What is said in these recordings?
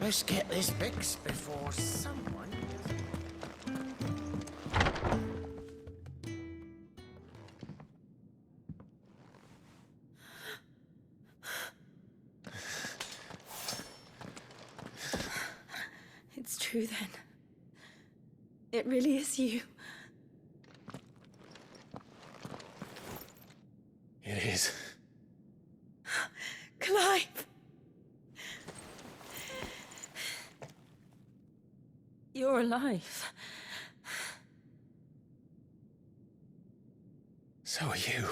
Best get this fixed before someone... It's true then. It really is you. It is. Clive! You're alive. So are you.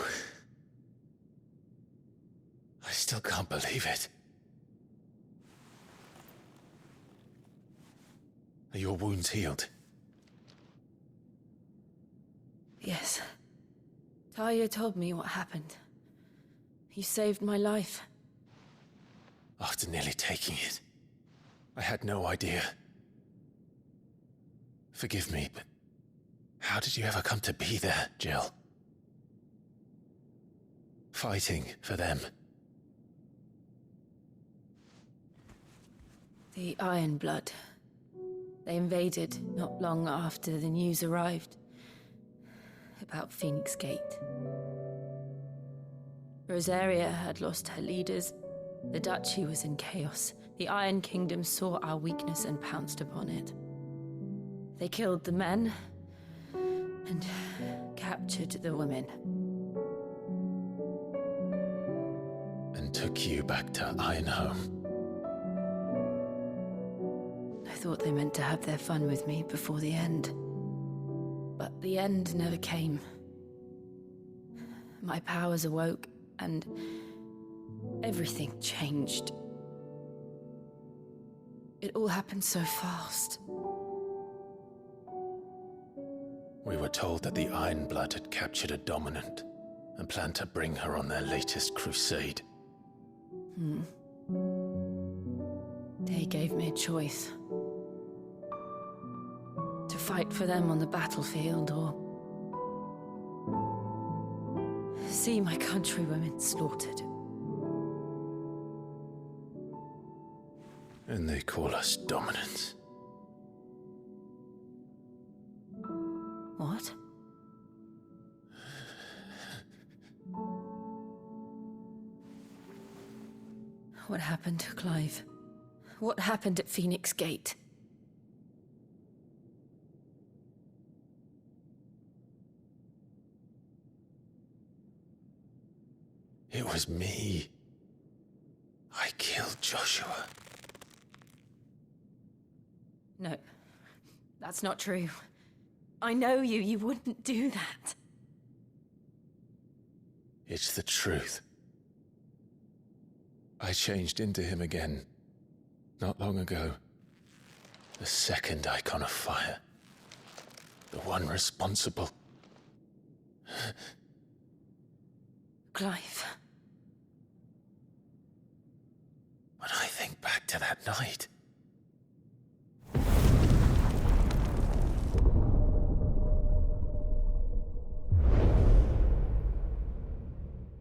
I still can't believe it. Are your wounds healed? Yes. Talia told me what happened. You saved my life. After nearly taking it, I had no idea. Forgive me, but how did you ever come to be there, Jill? Fighting for them. The Iron Blood. They invaded not long after the news arrived about Phoenix Gate. Rosaria had lost her leaders. The Duchy was in chaos. The Iron Kingdom saw our weakness and pounced upon it. They killed the men and captured the women. And took you back to Ironhome. I thought they meant to have their fun with me before the end. But the end never came. My powers awoke, and everything changed. It all happened so fast. We were told that the Iron Blood had captured a dominant and planned to bring her on their latest crusade. They gave me a choice. To fight for them on the battlefield, or see my countrywomen slaughtered. And they call us dominants. What? What happened to Clive? What happened at Phoenix Gate? It was me. I killed Joshua. No, that's not true. I know you. You wouldn't do that. It's the truth. I changed into him again, not long ago. The second Icon of Fire. The one responsible. Clive. When I think back to that night...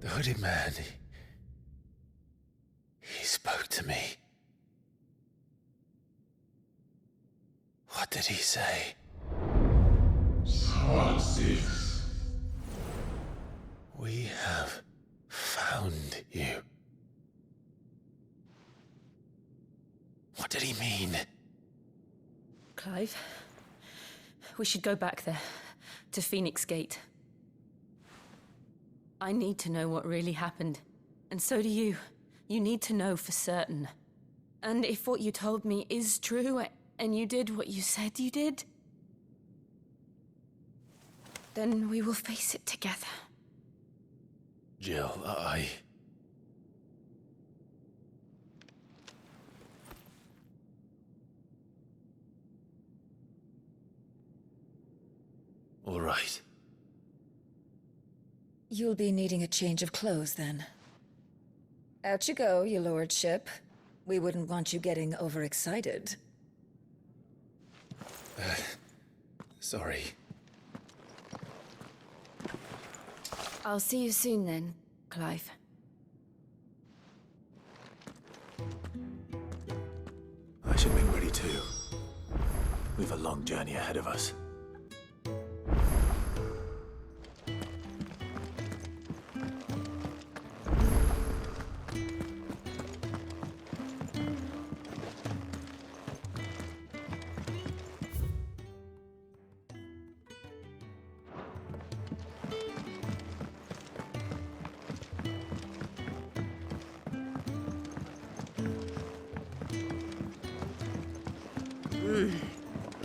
The hooded man, he spoke to me. What did he say? Francis. We have found you. What did he mean? Clive, we should go back there, to Phoenix Gate. I need to know what really happened, and so do you. You need to know for certain. And if what you told me is true, and you did what you said you did, then we will face it together. Jill, All right. You'll be needing a change of clothes, then. Out you go, your lordship. We wouldn't want you getting overexcited. Sorry. I'll see you soon then, Clive. I should We've a long journey ahead of us.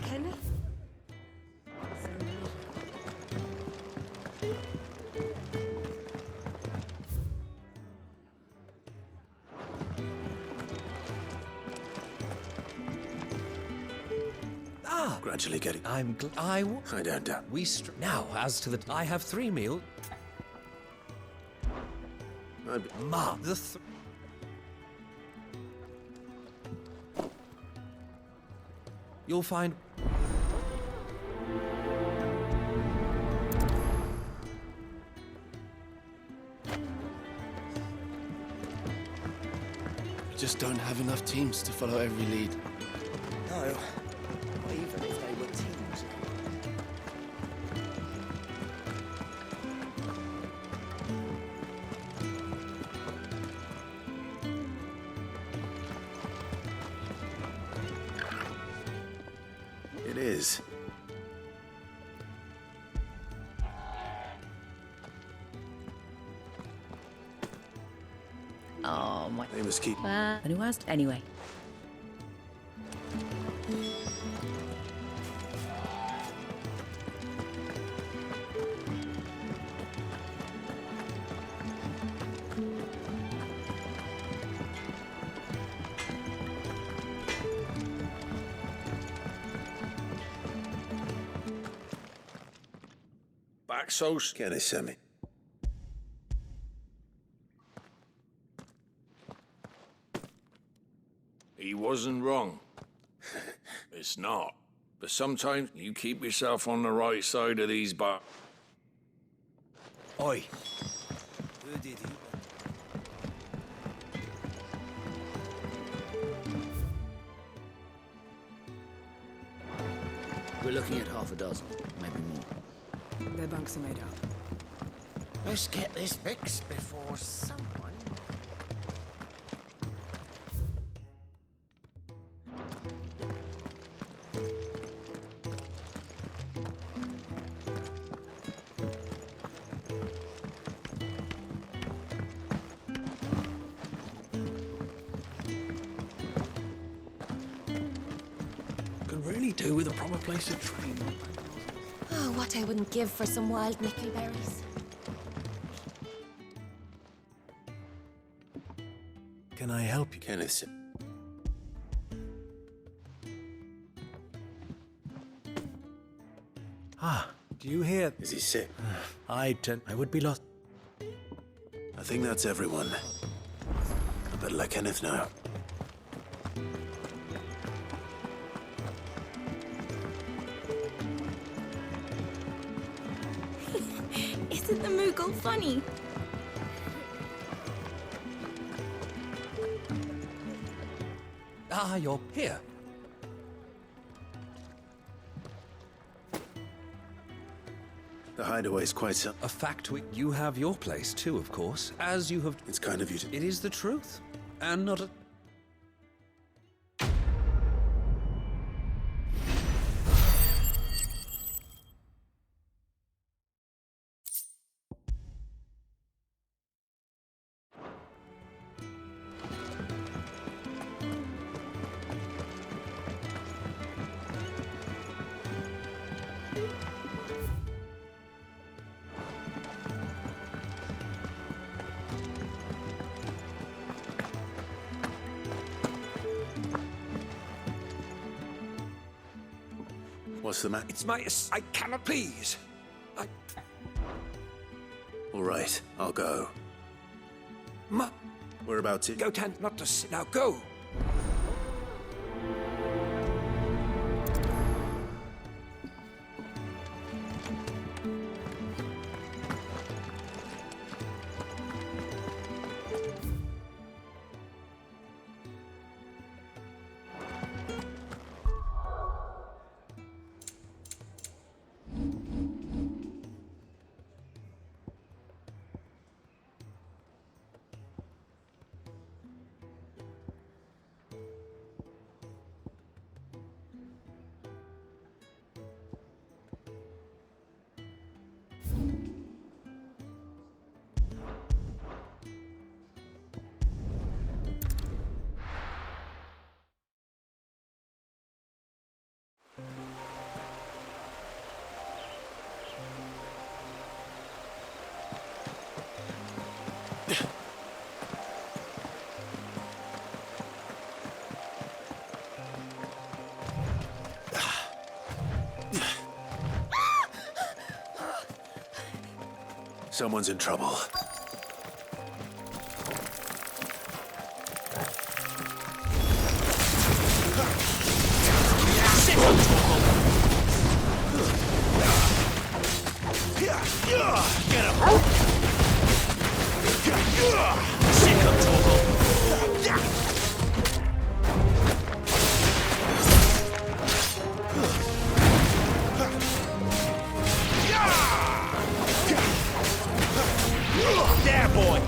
Kenny? Gradually getting... I don't doubt. now, as to the... I have 3 meal... Ma, You'll find... We just don't have enough teams to follow every lead. No, not even if they were teams. It is. Oh, my... They must keep... And who asked? Anyway. Baxos? Kenny sent me. He wasn't wrong. It's not. But sometimes you keep yourself on the right side of these Oi. Who did he? We're looking at half a dozen, maybe more. Their bunks are made up. Let's get this fixed before someone... Could really do with a proper place to train. Oh, what I wouldn't give for some wild mickleberries. Can I help you? Kenneth. Do you hear? Is he sick? I would be lost. I think that's everyone. I better let Kenneth know. Isn't the Moogle funny? Ah, you're here. The hideaway's quite some... A factory. You have your place too, of course, as you have... It's kind of you to... It is the truth, and not a... What's the matter? It's I cannot please. All right, I'll go. Ma... We're about to... Go, Tan, not to... Now, go! Someone's in trouble. Get him! Sick of Torgal! There, boy!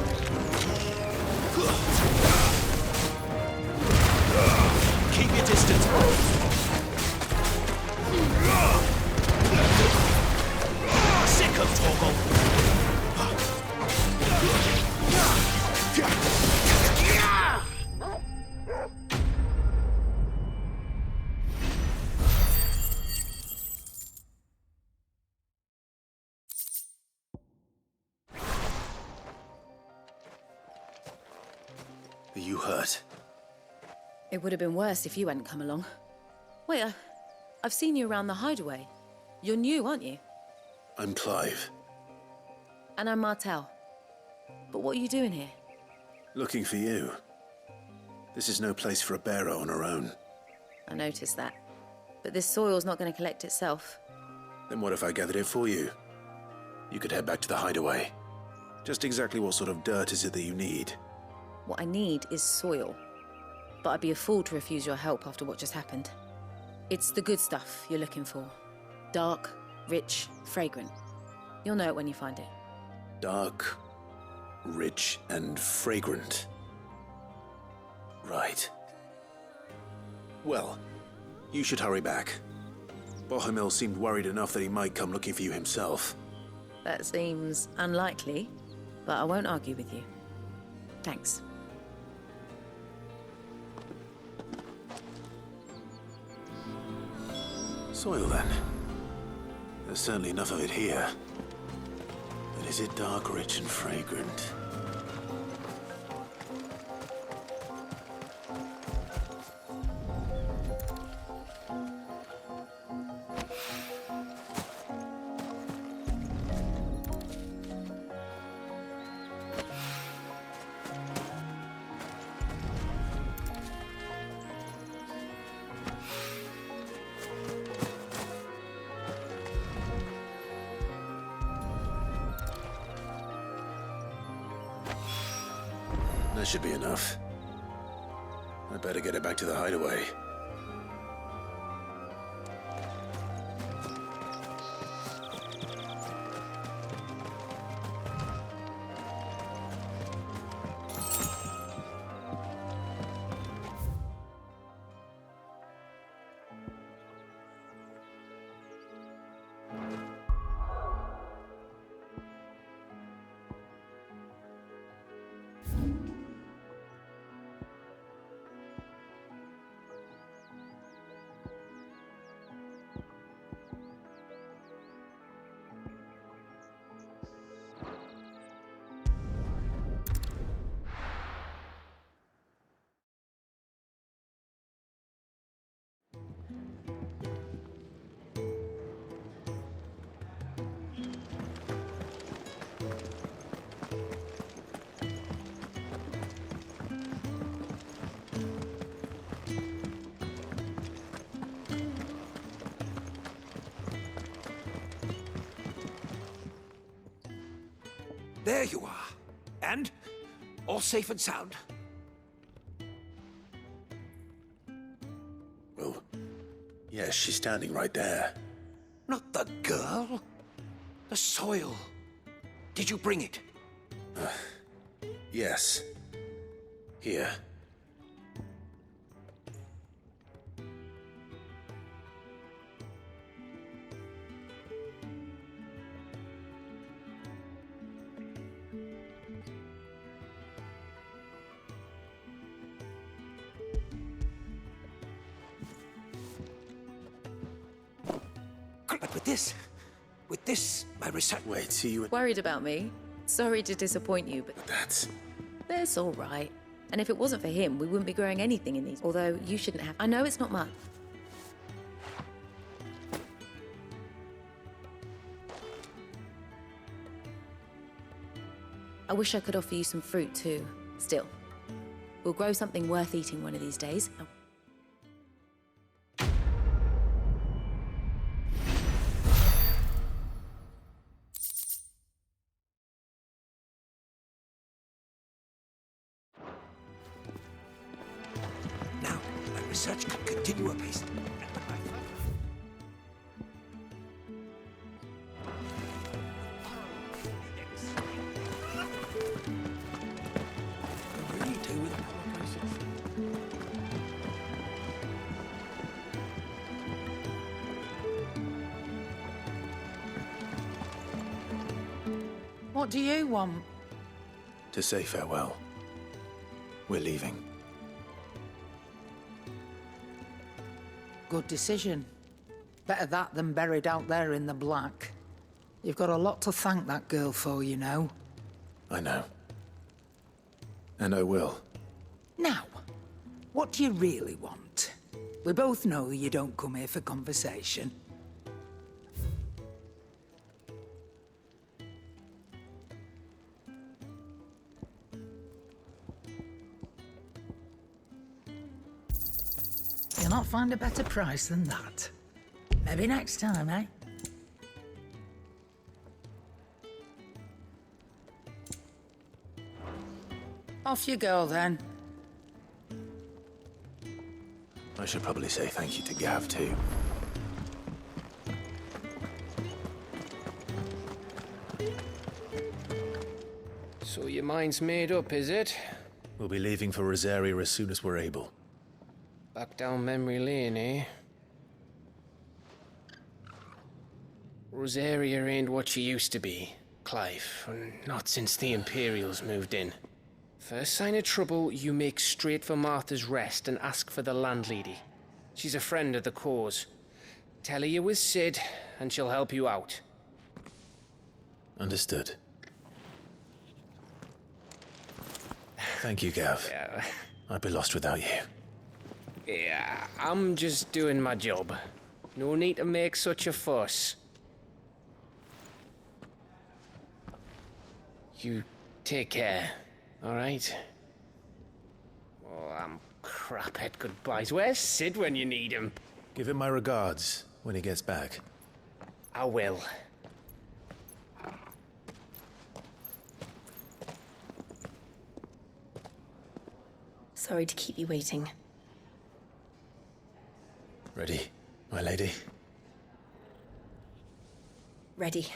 Keep your distance, bro. Sick of Torgal! Are you hurt? It would have been worse if you hadn't come along. Wait, I've seen you around the hideaway. You're new, aren't you? I'm Clive. And I'm Martel. But what are you doing here? Looking for you. This is no place for a bearer on her own. I noticed that. But this soil's not going to collect itself. Then what if I gathered it for you? You could head back to the hideaway. Just exactly what sort of dirt is it that you need? What I need is soil. But I'd be a fool to refuse your help after what just happened. It's the good stuff you're looking for. Dark, rich, fragrant. You'll know it when you find it. Dark, rich, and fragrant. Right. Well, you should hurry back. Bohemil seemed worried enough that he might come looking for you himself. That seems unlikely, but I won't argue with you. Thanks. Soil, then. There's certainly enough of it here. But is it dark, rich, and fragrant? That should be enough. I better get it back to the hideaway. There you are. And? All safe and sound? Well, yes, she's standing right there. Not the girl. The soil. Did you bring it? Yes. Here. But with this, my research... Wait, see you... Worried about me? Sorry to disappoint you, but that's all right. And if it wasn't for him, we wouldn't be growing anything in these. Although you shouldn't have. I know it's not much. I wish I could offer you some fruit too. Still, we'll grow something worth eating one of these days. Now, my research can continue apace. Really do with What do you want? To say farewell. We're leaving. Good decision. Better that than buried out there in the black. You've got a lot to thank that girl for, you know. I know. And I will. Now, what do you really want? We both know you don't come here for conversation. You'll not find a better price than that. Maybe next time, eh? Off you go, then. I should probably say thank you to Gav, too. So your mind's made up, is it? We'll be leaving for Rosaria as soon as we're able. Back down memory lane, eh? Rosaria ain't what she used to be, Clive. Not since the Imperials moved in. First sign of trouble, you make straight for Martha's Rest and ask for the landlady. She's a friend of the cause. Tell her you're with Sid, and she'll help you out. Understood. Thank you, Gav. Yeah, I'd be lost without you. yeah, I'm just doing my job. No need to make such a fuss. You take care, all right? Oh, I'm crap at goodbyes. Where's Sid when you need him? Give him my regards when he gets back. I will. Sorry to keep you waiting. Ready, my lady? Ready.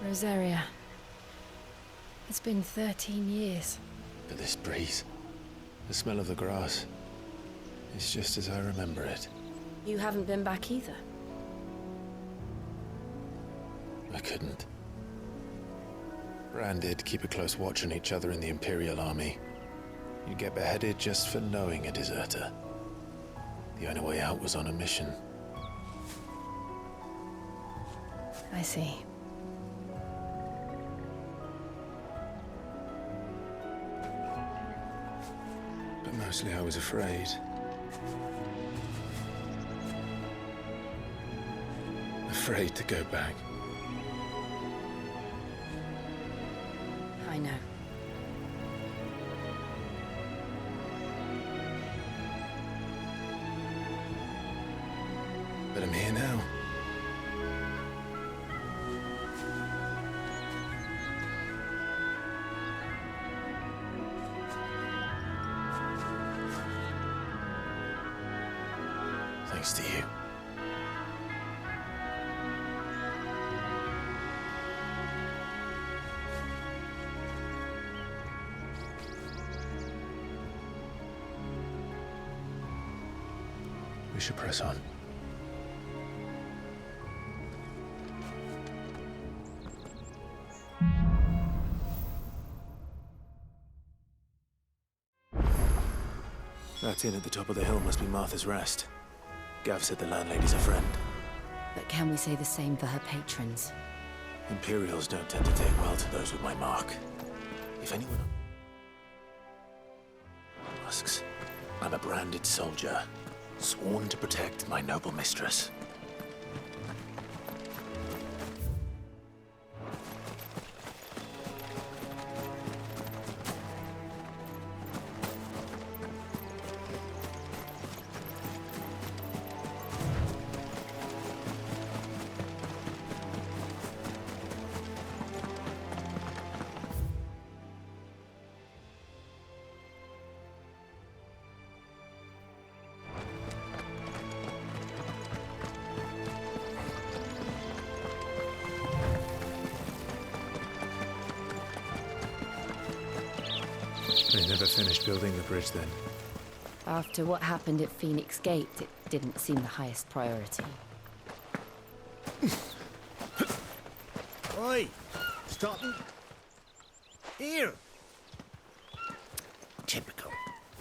Rosaria. It's been 13 years. But this breeze, the smell of the grass, it's just as I remember it. You haven't been back either. I couldn't. Bran did keep a close watch on each other in the Imperial Army. You'd get beheaded just for knowing a deserter. The only way out was on a mission. I see. But mostly I was afraid. Afraid to go back. I know. But I'm here now. Thanks to you. We should press on. That inn at the top of the hill must be Martha's Rest. Gav said the landlady's a friend. But can we say the same for her patrons? Imperials don't tend to take well to those with my mark. If anyone asks, I'm a branded soldier, sworn to protect my noble mistress. They never finished building the bridge then. After what happened at Phoenix Gate, it didn't seem the highest priority. Oi! Stop them. Here! Typical.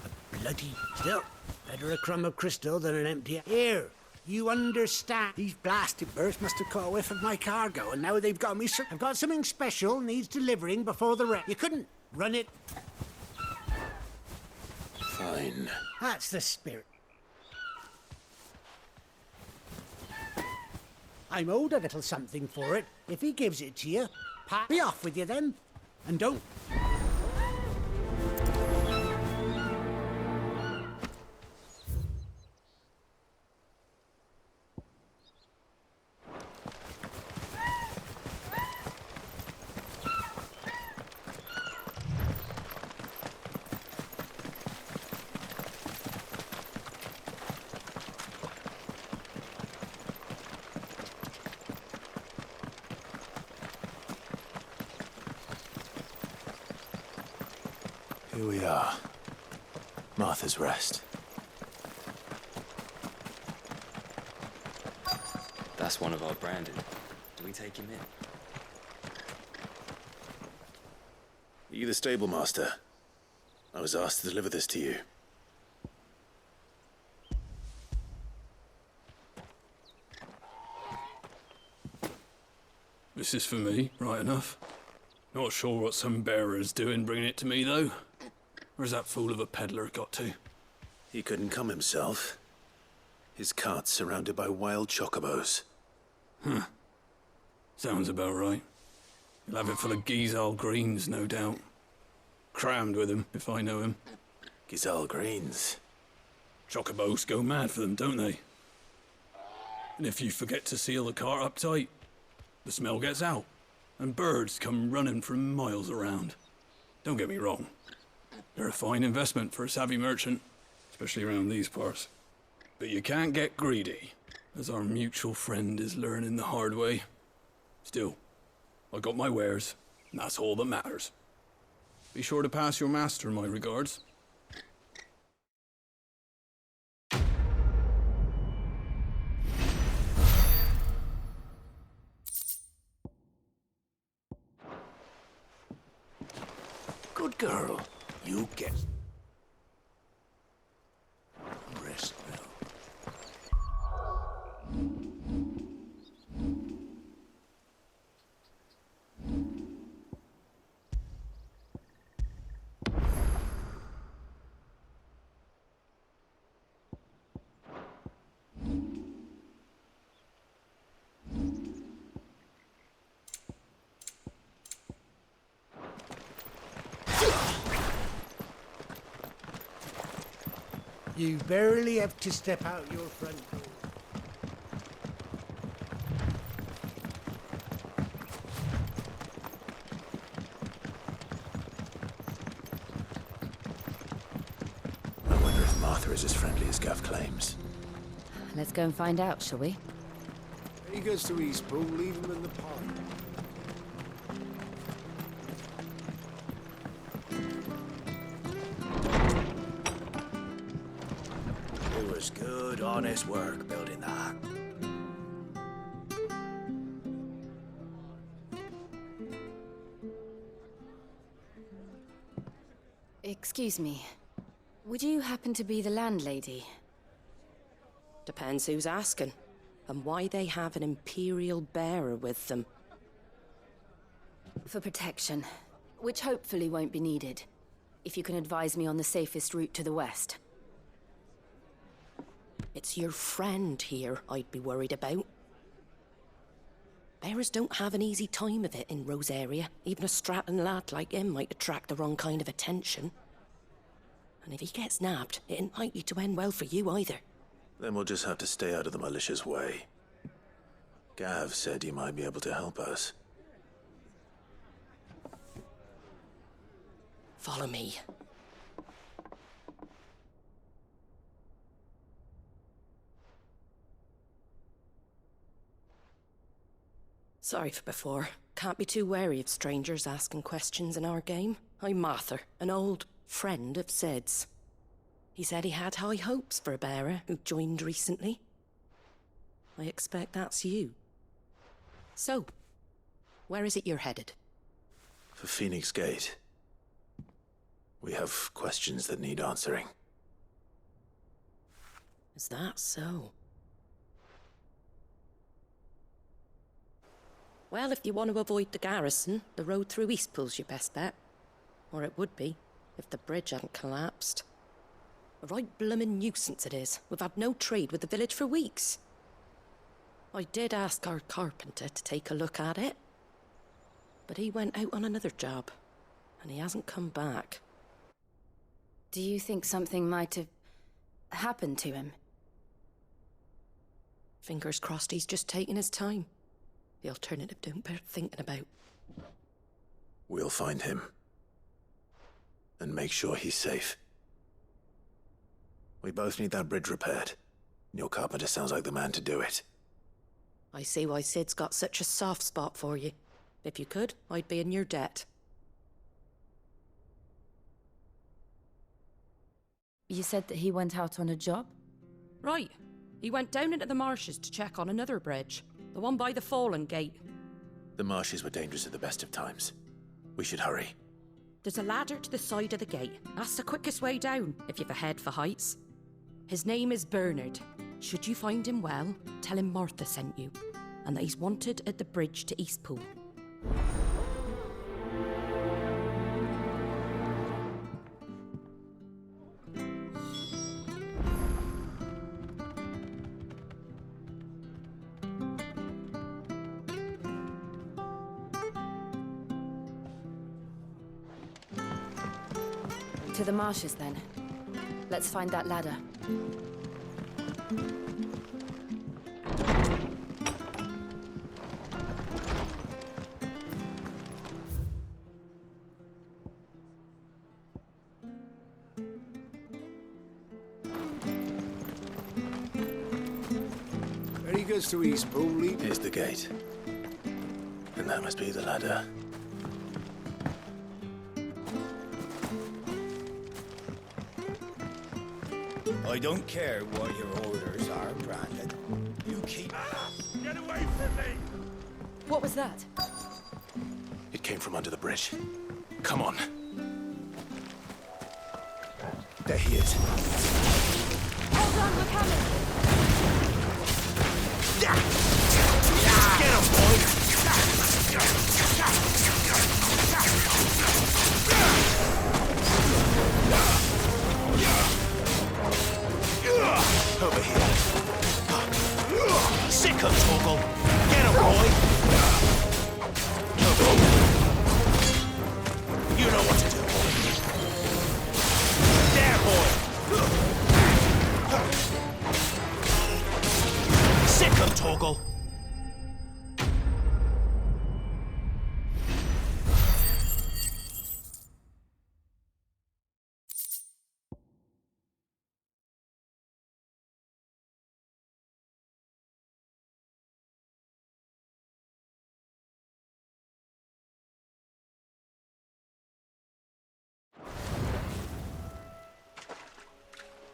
A bloody... Still, better a crumb of crystal than an empty... Here! You understand? These blasted birds must have caught a whiff of my cargo, and now they've got me... I've got something special needs delivering before the rest. You couldn't run it. Fine. That's the spirit. I'm owed a little something for it. If he gives it to you, be off with you then. And don't... Here we are. Martha's Rest. That's one of our branded. Do we take him in? Are you the stable master? I was asked to deliver this to you. This is for me, right enough. Not sure what some bearer's doing bringing it to me, though. Where's that fool of a peddler got to? He couldn't come himself. His cart's surrounded by wild chocobos. Huh. Sounds about right. He'll have it full of Gizal greens, no doubt. Crammed with him, if I know him. Gizal greens? Chocobos go mad for them, don't they? And if you forget to seal the cart up tight, the smell gets out, and birds come running from miles around. Don't get me wrong. They're a fine investment for a savvy merchant, especially around these parts. But you can't get greedy, as our mutual friend is learning the hard way. Still, I got my wares, and that's all that matters. Be sure to pass your master my regards. Good girl. You get... Rest well. You barely have to step out your front door. Martha is as friendly as Gav claims. Let's go and find out, shall we? He goes to Eastpool, leave him in the park. It was good, honest work building that. Excuse me. Would you happen to be the landlady? Depends who's asking, and why they have an Imperial bearer with them. For protection, which hopefully won't be needed. If you can advise me on the safest route to the west. It's your friend here I'd be worried about. Bearers don't have an easy time of it in Rosaria. Even a Stratton lad like him might attract the wrong kind of attention. And if he gets nabbed, it ain't likely to end well for you either. Then we'll just have to stay out of the malicious way. Gav said you might be able to help us. Follow me. Sorry for before. Can't be too wary of strangers asking questions in our game. I'm Martha, an old friend of Sid's. He said he had high hopes for a bearer who joined recently. I expect that's you. So, where is it you're headed? For Phoenix Gate. We have questions that need answering. Is that so? Well, if you want to avoid the garrison, the road through Eastpool's your best bet. Or it would be, if the bridge hadn't collapsed. A right bloomin' nuisance it is. We've had no trade with the village for weeks. I did ask our carpenter to take a look at it. But he went out on another job, and he hasn't come back. Do you think something might have happened to him? Fingers crossed he's just taking his time. The alternative don't bear thinking about. We'll find him. And make sure he's safe. We both need that bridge repaired. Your carpenter sounds like the man to do it. I see why Sid's got such a soft spot for you. If you could, I'd be in your debt. You said that he went out on a job? Right. He went down into the marshes to check on another bridge. The one by the Fallen Gate. The marshes were dangerous at the best of times. We should hurry. There's a ladder to the side of the gate. That's the quickest way down, if you've a head for heights. His name is Bernard. Should you find him well, tell him Martha sent you, and that he's wanted at the bridge to Eastpool. To the marshes, then. Let's find that ladder. There he goes to Eastpool, leave. Here's the gate. And that must be the ladder. I don't care what your orders are, Brandon. You keep... Get away from me! What was that? It came from under the bridge. Come on. There he is. Hold on, we're coming! Get him, boy! Over here. Sick of Torgal! Get him, boy! You know what to do, boy. There, boy! Sick of Torgal!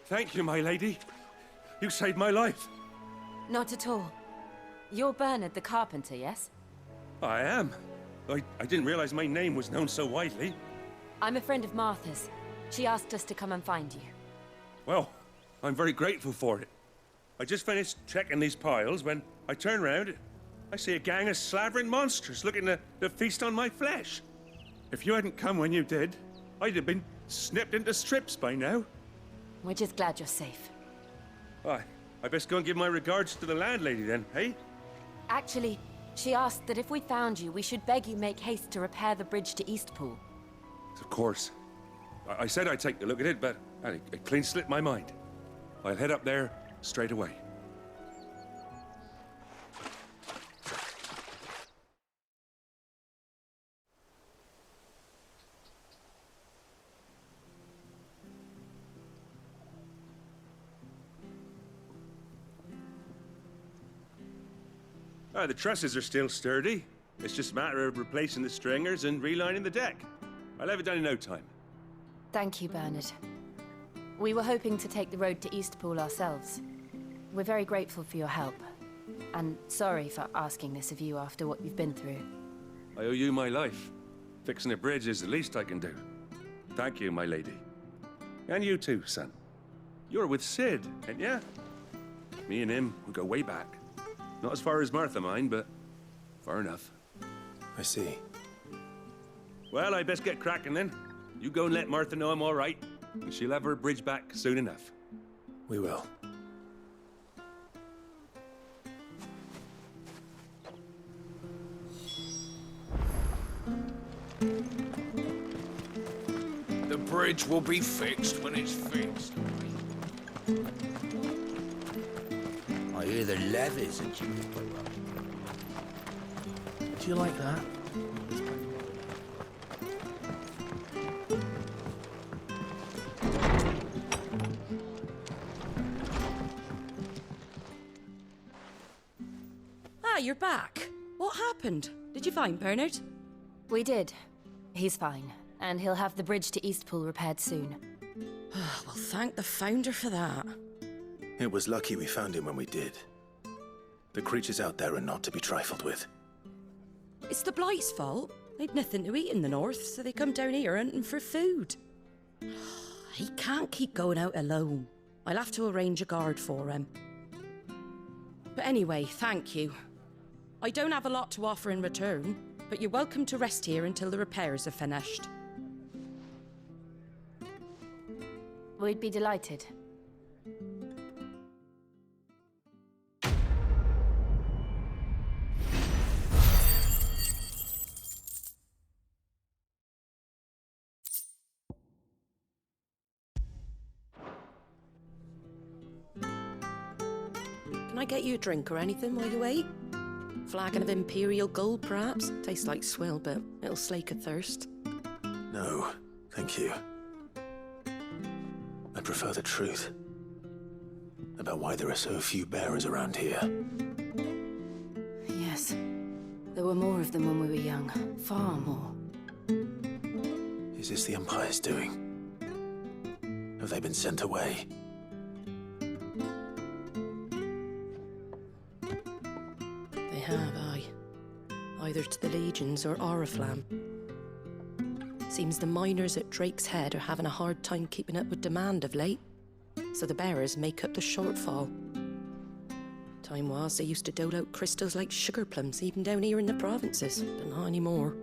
Thank you, my lady. You saved my life. Not at all. You're Bernard the carpenter, yes? I am. I didn't realize my name was known so widely. I'm a friend of Martha's. She asked us to come and find you. Well, I'm very grateful for it. I just finished checking these piles when I turn round. I see a gang of slavering monsters looking to feast on my flesh. If you hadn't come when you did, I'd have been snipped into strips by now. We're just glad you're safe. I best go and give my regards to the landlady then, hey? Actually, she asked that if we found you, we should beg you make haste to repair the bridge to Eastpool. Of course. I said I'd take a look at it, but it clean slipped my mind. I'll head up there straight away. The trusses are still sturdy. It's just a matter of replacing the stringers and relining the deck. I'll have it done in no time. Thank you, Bernard. We were hoping to take the road to Eastpool ourselves. We're very grateful for your help. And sorry for asking this of you after what you've been through. I owe you my life. Fixing a bridge is the least I can do. Thank you, my lady. And you too, son. You're with Sid, ain't ya? Me and him, we go way back. Not as far as Martha, mind, but far enough. I see. Well, I best get cracking then. You go and let Martha know I'm all right, and she'll have her bridge back soon enough. We will. The bridge will be fixed when it's fixed. I hear the levies and you. Do you like that? Ah, you're back. What happened? Did you find Bernard? We did. He's fine, and he'll have the bridge to Eastpool repaired soon. Well, thank the Founder for that. It was lucky we found him when we did. The creatures out there are not to be trifled with. It's the Blight's fault. They'd nothing to eat in the north, so they come down here hunting for food. He can't keep going out alone. I'll have to arrange a guard for him. But anyway, thank you. I don't have a lot to offer in return, but you're welcome to rest here until the repairs are finished. We'd be delighted. Can I get you a drink or anything while you wait? Flagon of Imperial Gold, perhaps? Tastes like swill, but it'll slake a thirst. No, thank you. I prefer the truth. About why there are so few bearers around here. Yes. There were more of them when we were young. Far more. Is this the Empire's doing? Have they been sent away? They have, aye. Either to the Legions or Oriflamme. Seems the miners at Drake's Head are having a hard time keeping up with demand of late, so the bearers make up the shortfall. Time was, they used to dole out crystals like sugar plums even down here in the provinces, but not anymore.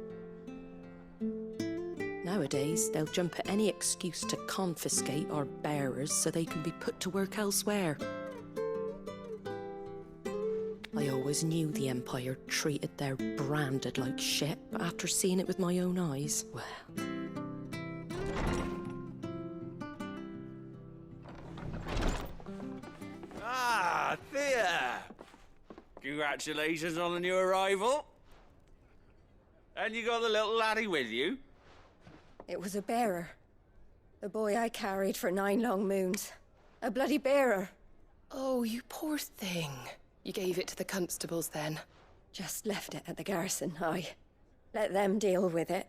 Nowadays, they'll jump at any excuse to confiscate our bearers so they can be put to work elsewhere. I always knew the Empire treated their branded like shit, but after seeing it with my own eyes, well... Ah, Thea! Congratulations on the new arrival. And you got the little laddie with you? It was a bearer. The boy I carried for 9 long moons. A bloody bearer. Oh, you poor thing. You gave it to the constables then? Just left it at the garrison, aye. Let them deal with it.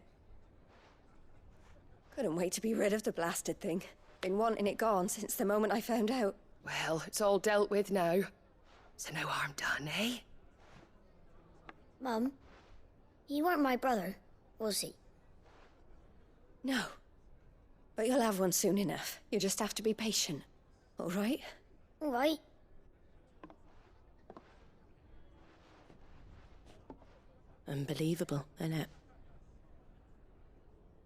Couldn't wait to be rid of the blasted thing. Been wanting it gone since the moment I found out. Well, it's all dealt with now. So no harm done, eh? Mum, you weren't my brother, was he? No. But you'll have one soon enough. You just have to be patient. All right? All right. Unbelievable, innit?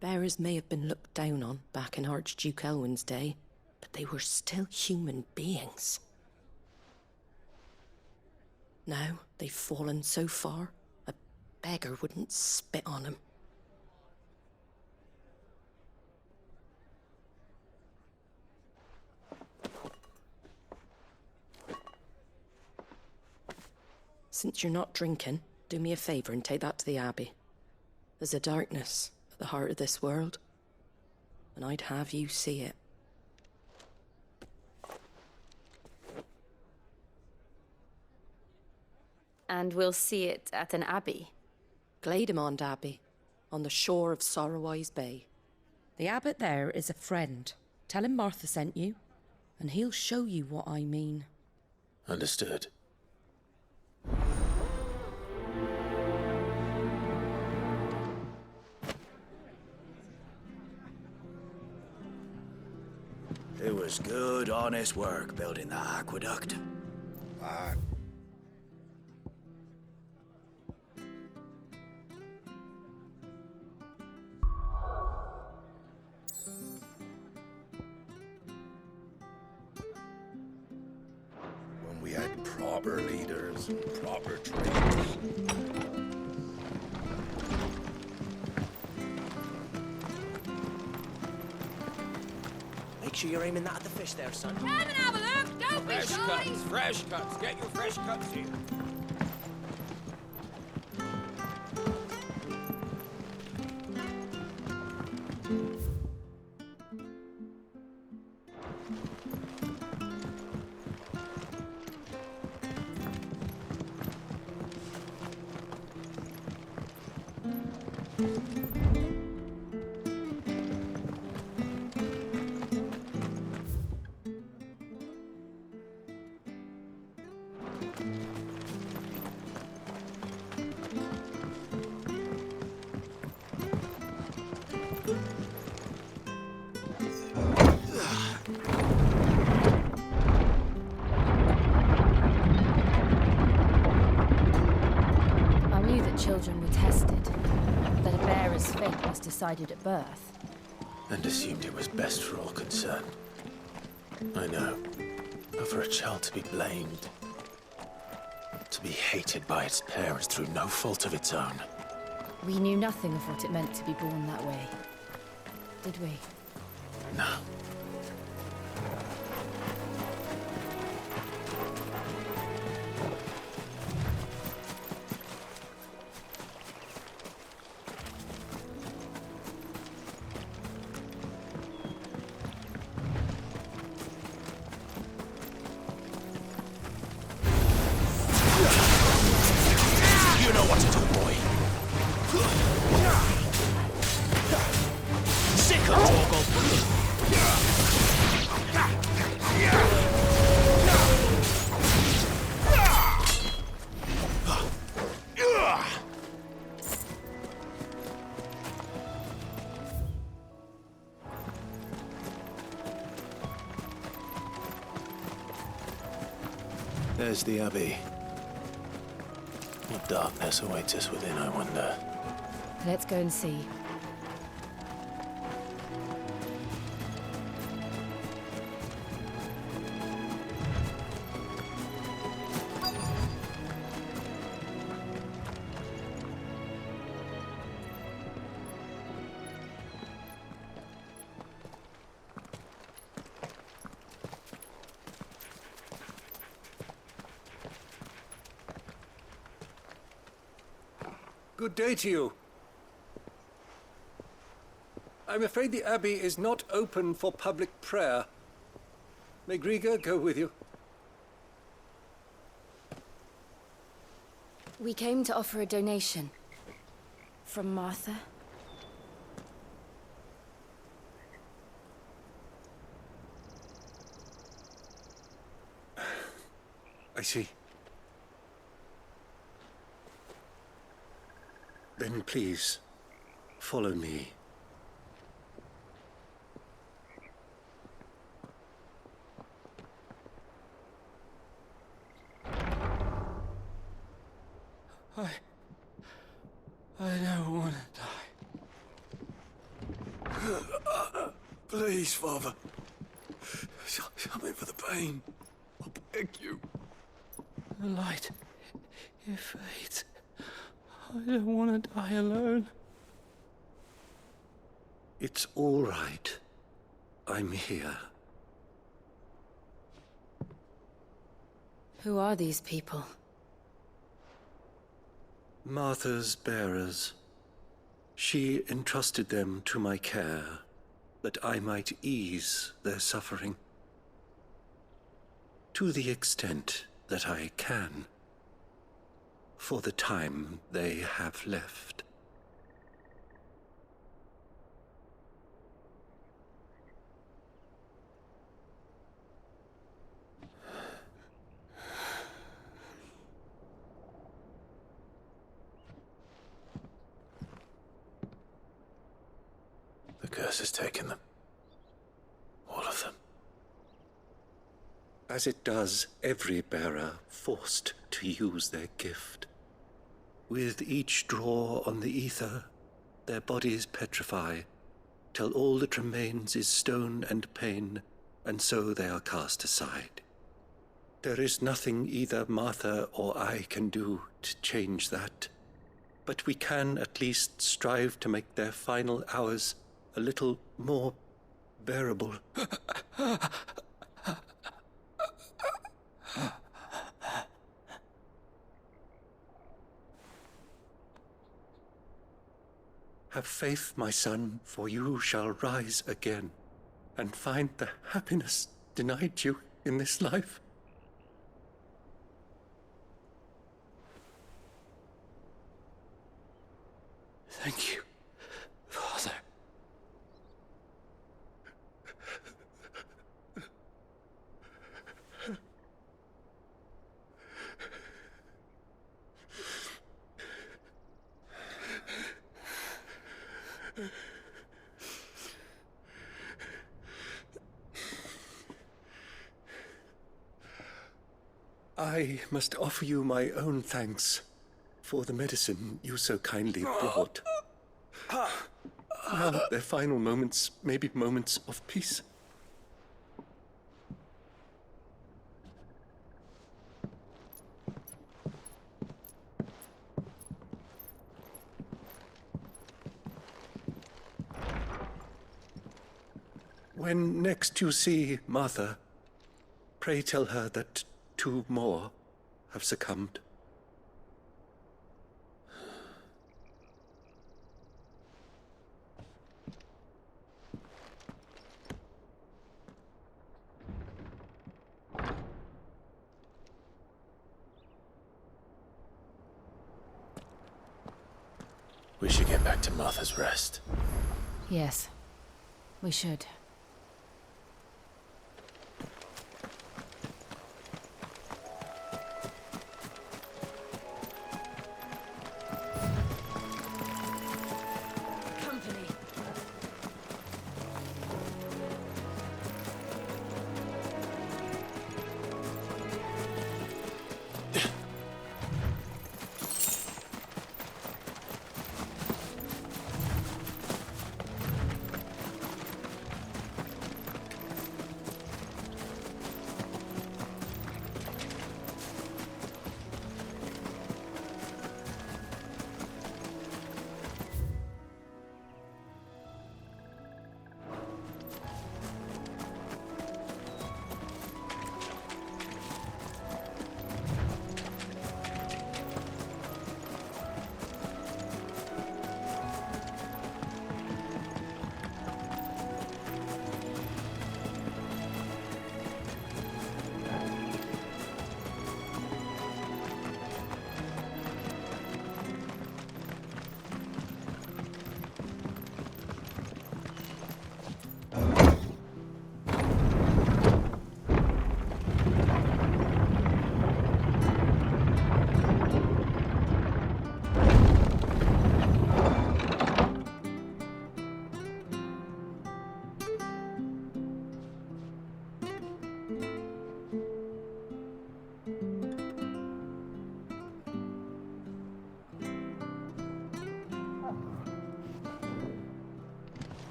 Bearers may have been looked down on back in Archduke Elwin's day, but they were still human beings. Now they've fallen so far, a beggar wouldn't spit on them. Since you're not drinking, do me a favour and take that to the Abbey. There's a darkness at the heart of this world, and I'd have you see it. And we'll see it at an abbey? Glademond Abbey, on the shore of Sorrowwise Bay. The abbot there is a friend. Tell him Martha sent you, and he'll show you what I mean. Understood. It was good, honest work building that aqueduct. When we had proper leaders and proper trainers. Make sure you're aiming that at the fish there, son. Come and have a look! Don't be shy! Fresh cuts. Get your fresh cuts here. Children were tested, that a bearer's fate was decided at birth. And assumed it was best for all concerned. I know. But for a child to be blamed, to be hated by its parents through no fault of its own. We knew nothing of what it meant to be born that way, did we? No. There's the Abbey. What darkness awaits us within, I wonder. Let's go and see. Good day to you. I'm afraid the Abbey is not open for public prayer. May Griga go with you? We came to offer a donation. From Martha. I see. Then please, follow me. I don't want to die. Please, Father. Show me for the pain. I'll beg you. The light, it fades. I don't want to die alone. It's all right. I'm here. Who are these people? Martha's bearers. She entrusted them to my care, that I might ease their suffering. To the extent that I can, for the time they have left. The curse has taken them. All of them. As it does every bearer forced to use their gift. With each draw on the ether, their bodies petrify, till all that remains is stone and pain, and so they are cast aside. There is nothing either Martha or I can do to change that, but we can at least strive to make their final hours a little more bearable. Have faith, my son, for you shall rise again and find the happiness denied you in this life. Thank you, Father. I must offer you my own thanks for the medicine you so kindly brought. Now their final moments may be moments of peace. When next you see Martha, pray tell her that 2 more have succumbed. We should get back to Martha's Rest. Yes, we should.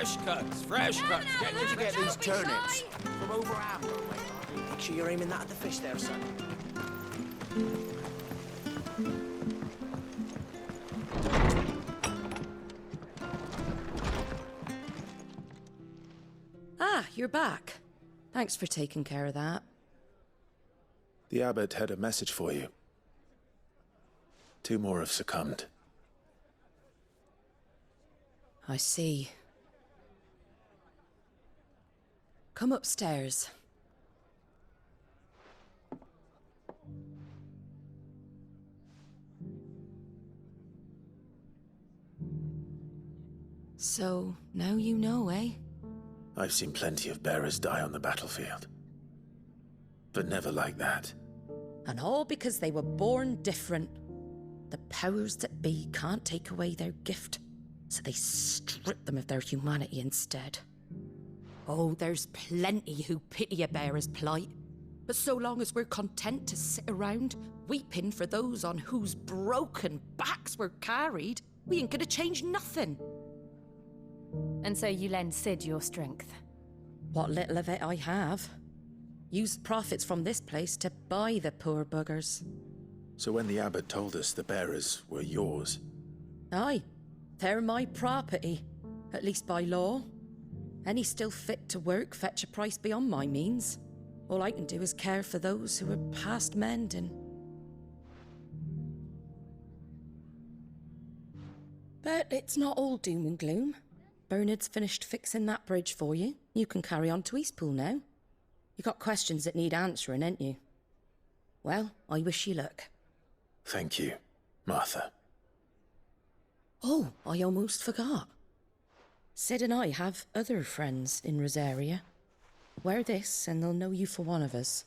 Fresh cuts, fresh cuts. Where'd you get these turnips? From over Amber way. Make sure you're aiming that at the fish there, son. Ah, you're back. Thanks for taking care of that. The abbot had a message for you. 2 more have succumbed. I see. Come upstairs. So, now you know, eh? I've seen plenty of bearers die on the battlefield. But never like that. And all because they were born different. The powers that be can't take away their gift, so they strip them of their humanity instead. Oh, there's plenty who pity a bearer's plight. But so long as we're content to sit around, weeping for those on whose broken backs we're carried, we ain't gonna change nothing. And so you lend Sid your strength? What little of it I have. Used profits from this place to buy the poor buggers. So when the abbot told us the bearers were yours... Aye, they're my property, at least by law. Any still fit to work fetch a price beyond my means. All I can do is care for those who are past mending. But it's not all doom and gloom. Bernard's finished fixing that bridge for you. You can carry on to Eastpool now. You got questions that need answering, ain't you? Well, I wish you luck. Thank you, Martha. Oh, I almost forgot. Sid and I have other friends in Rosaria. Wear this and they'll know you for one of us.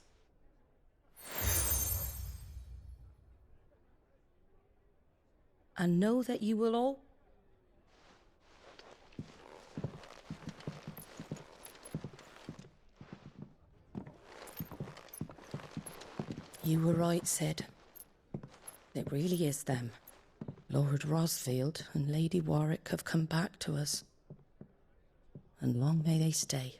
And know that you will all... You were right, Sid. It really is them. Lord Rosfield and Lady Warwick have come back to us. And long may they stay.